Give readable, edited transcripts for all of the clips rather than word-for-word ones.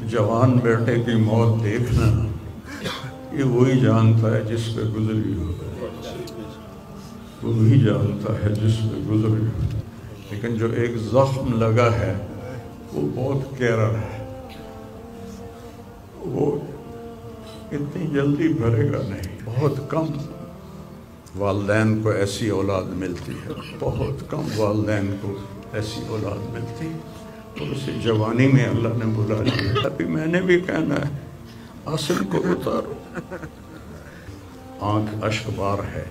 जवान बेटे की मौत देखना ये वही जानता है जिस पे गुजरी हो, वही जानता है जिस पे गुजरी हो। लेकिन जो एक जख्म लगा है वो बहुत गहरा है, वो इतनी जल्दी भरेगा नहीं। बहुत कम वालिदैन को ऐसी औलाद मिलती है, बहुत कम वालिदैन को ऐसी औलाद मिलती है। तो उसे जवानी में अल्लाह ने बुला लिया। अभी मैंने भी कहना है आसिम को उतारो। आँख अश्कबार है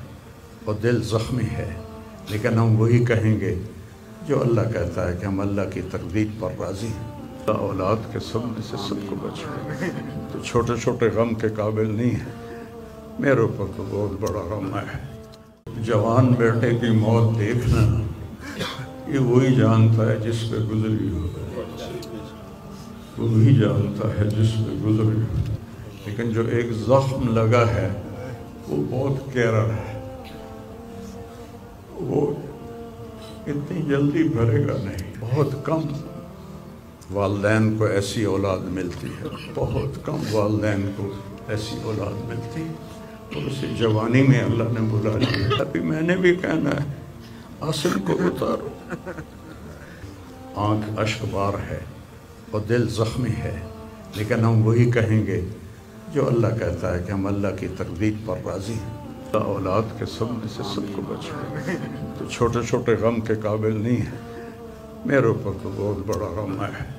और दिल ज़ख्मी है, लेकिन हम वही कहेंगे जो अल्लाह कहता है कि हम अल्लाह की तकदीर पर राज़ी हैं। औलाद के सदमे से सबको बचाए, तो छोटे छोटे गम के काबिल नहीं है। मेरे ऊपर तो बहुत बड़ा गम है। जवान बेटे की मौत देखना ये वही जानता है जिस पे गुजरी हो, वही जानता है जिस पे गुजरी हो। लेकिन जो एक जख्म लगा है वो बहुत गहरा है, वो इतनी जल्दी भरेगा नहीं। बहुत कम वालिदैन को ऐसी औलाद मिलती है, बहुत कम वालिदैन को ऐसी औलाद मिलती है। तो उसे जवानी में अल्लाह ने बुला लिया। अभी मैंने भी कहना है आसिम को उतारो। आँख अश्कबार है और दिल ज़ख्मी है, लेकिन हम वही कहेंगे जो अल्लाह कहता है कि हम अल्लाह की तकदीर पर राज़ी हैं। औलाद के सदमे से सबको बचाए, तो छोटे छोटे गम के काबिल नहीं है। मेरे ऊपर तो बहुत बड़ा गम है।